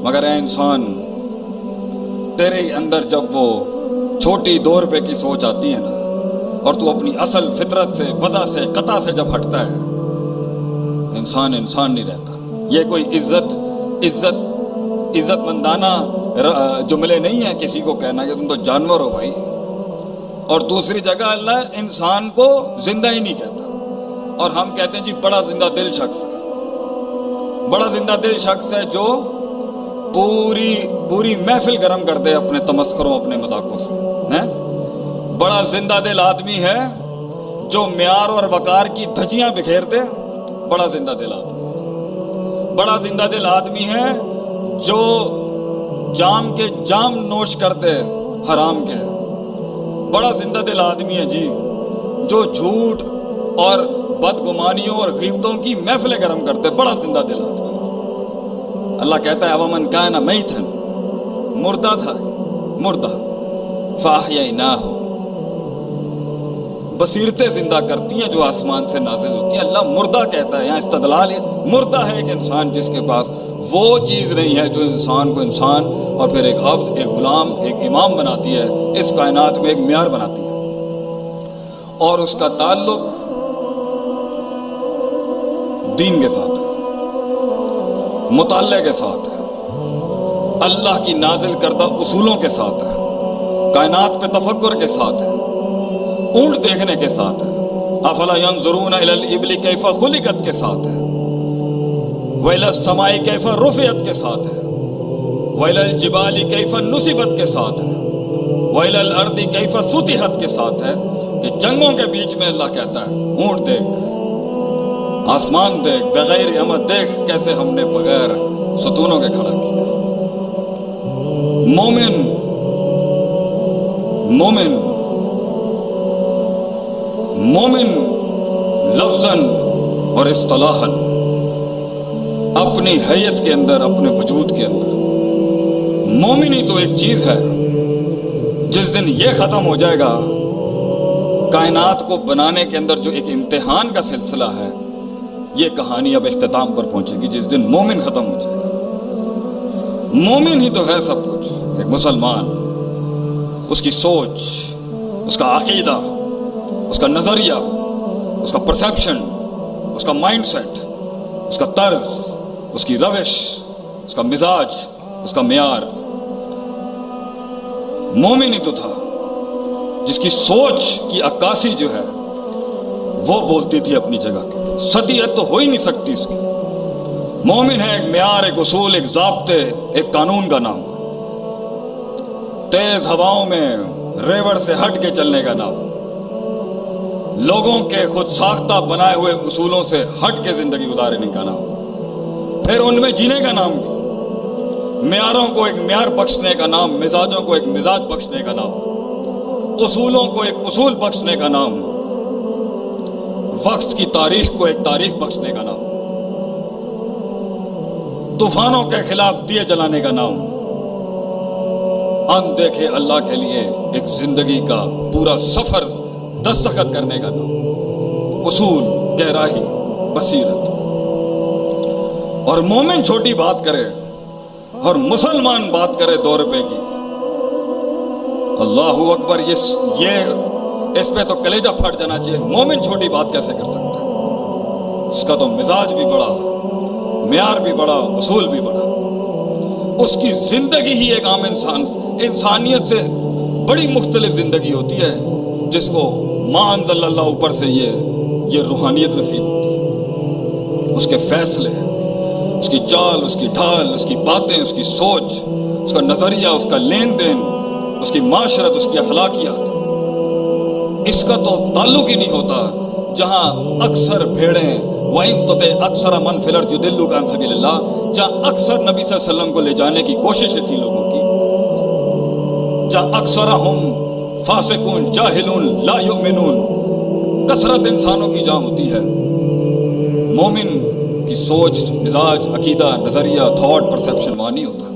مگر اے انسان، تیرے اندر جب وہ چھوٹی 2 روپے کی سوچ آتی ہے نا، اور تو اپنی اصل فطرت سے، وضع سے، قطع سے جب ہٹتا ہے، انسان نہیں رہتا۔ یہ کوئی عزت مندانہ جملے نہیں ہیں کسی کو کہنا کہ تم تو جانور ہو بھائی۔ اور دوسری جگہ اللہ انسان کو زندہ ہی نہیں کہتا، اور ہم کہتے ہیں جی بڑا زندہ دل شخص ہے۔ بڑا زندہ دل شخص ہے جو پوری محفل گرم کر دے اپنے تمسخروں، اپنے مذاقوں سے۔ بڑا زندہ دل آدمی ہے جو معیار اور وقار کی دھجیاں بکھیر دے، بڑا زندہ دل آدمی ہے۔ بڑا زندہ دل آدمی ہے جو جام کے جام نوش کر دے حرام کے۔ بڑا زندہ دل آدمی ہے جی جو جھوٹ اور بدگمانیوں اور غیبتوں کی محفلیں گرم کرتے، بڑا زندہ دل آدمی۔ اللہ کہتا ہے وَمَنْ كَانَ مَيْتًا، مردہ تھا، مردہ، فَأَحْيَيْنَاهُ، بصیرتیں زندہ کرتی ہیں جو آسمان سے نازل ہوتی ہیں۔ اللہ مردہ کہتا ہے، یہاں استدلال ہے، مردہ ہے ایک انسان جس کے پاس وہ چیز نہیں ہے جو انسان کو انسان اور پھر ایک عبد، ایک غلام، ایک امام بناتی ہے، اس کائنات میں ایک معیار بناتی ہے، اور اس کا تعلق دین کے ساتھ ہے، مطالعے کے ساتھ ہے، اللہ کی نازل کردہ اصولوں کے ساتھ ہے، کائنات پہ تفکر کے ساتھ ہے، اونٹ دیکھنے کے ساتھ ہے، افلا ينظرون الى الابل کیف خلقت کے ساتھ ہے، وإلى السماء کیف رفعت کے ساتھ ہے، وإلى الجبال کیف نصبت کے ساتھ ہے، وإلى الارض کیف سطحت کے ساتھ ہے، کہ جنگوں کے بیچ میں اللہ کہتا ہے اونٹ دیکھ، آسمان دیکھ، بغیر عمد دیکھ کیسے ہم نے بغیر ستونوں کے کھڑا کیا۔ مومن لفظاً اور اصطلاحاً اپنی حیت کے اندر، اپنے وجود کے اندر مومن ہی تو ایک چیز ہے جس دن یہ ختم ہو جائے گا، کائنات کو بنانے کے اندر جو ایک امتحان کا سلسلہ ہے، یہ کہانی اب اختتام پر پہنچے گی جس دن مومن ختم ہو جائے گا۔ مومن ہی تو ہے سب کچھ، ایک مسلمان، اس کی سوچ، اس کا عقیدہ، اس کا نظریہ، اس کا پرسیپشن، اس کا مائنڈ سیٹ، اس کا طرز، اس کی روش، اس کا مزاج، اس کا معیار، مومن ہی تو تھا جس کی سوچ کی عکاسی جو ہے وہ بولتی تھی اپنی جگہ کے، سطحیت تو ہو ہی نہیں سکتی اس کی۔ مومن ہے ایک معیار، ایک اصول، ایک ضابطے، ایک قانون کا نام، تیز ہواؤں میں ریوڑ سے ہٹ کے چلنے کا نام، لوگوں کے خود ساختہ بنائے ہوئے اصولوں سے ہٹ کے زندگی گزارنے کا نام، پھر ان میں جینے کا نام بھی، معیاروں کو ایک معیار بخشنے کا نام، مزاجوں کو ایک مزاج بخشنے کا نام، اصولوں کو ایک اصول بخشنے کا نام، وقت کی تاریخ کو ایک تاریخ بخشنے کا نام، طوفانوں کے خلاف دیے جلانے کا نام، ان دیکھے اللہ کے لیے ایک زندگی کا پورا سفر دستخط کرنے کا نام، اصول، گہرائی، بصیرت۔ اور مومن چھوٹی بات کرے اور مسلمان بات کرے 2 روپے کی، اللہ اکبر، یہ اس پہ تو کلیجہ پھٹ جانا چاہیے۔ مومن چھوٹی بات کیسے کر سکتا ہے؟ اس کا تو مزاج بھی بڑا، معیار بھی بڑا، اصول بھی بڑا، اس کی زندگی ہی ایک عام انسانیت سے بڑی مختلف زندگی ہوتی ہے، جس کو ما انزل اللہ اوپر سے یہ روحانیت نصیب ہوتی ہے۔ اس کے فیصلے، اس کی چال، اس کی ڈھال، اس کی باتیں، اس کی سوچ، اس کا نظریہ، اس کا لین دین، اس کی معاشرت، اس کی اخلاقیات، اس کا تو تعلق ہی نہیں ہوتا جہاں اکثر بھیڑیں وَإِن تُطِعْ أَكْثَرَ مَنْ فِي الْأَرْضِ يُضِلُّوكَ عَنْ سَبِيلِ اللَّهِ، جہاں اکثر نبی صلی اللہ علیہ وسلم کو لے جانے کی کوششیں تھیں لوگوں کی، جہاں اکثرہم فاسقون جاہلون لا یؤمنون، کثرت انسانوں کی جہاں ہوتی ہے، مومن کی سوچ، مزاج، عقیدہ، نظریہ، تھاٹ، پرسیپشن وہاں نہیں ہوتا۔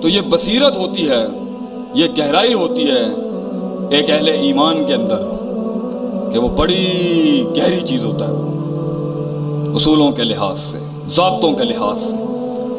تو یہ بصیرت ہوتی ہے، یہ گہرائی ہوتی ہے ایک اہل ایمان کے اندر، کہ وہ بڑی گہری چیز ہوتا ہے، وہ اصولوں کے لحاظ سے، ضابطوں کے لحاظ سے،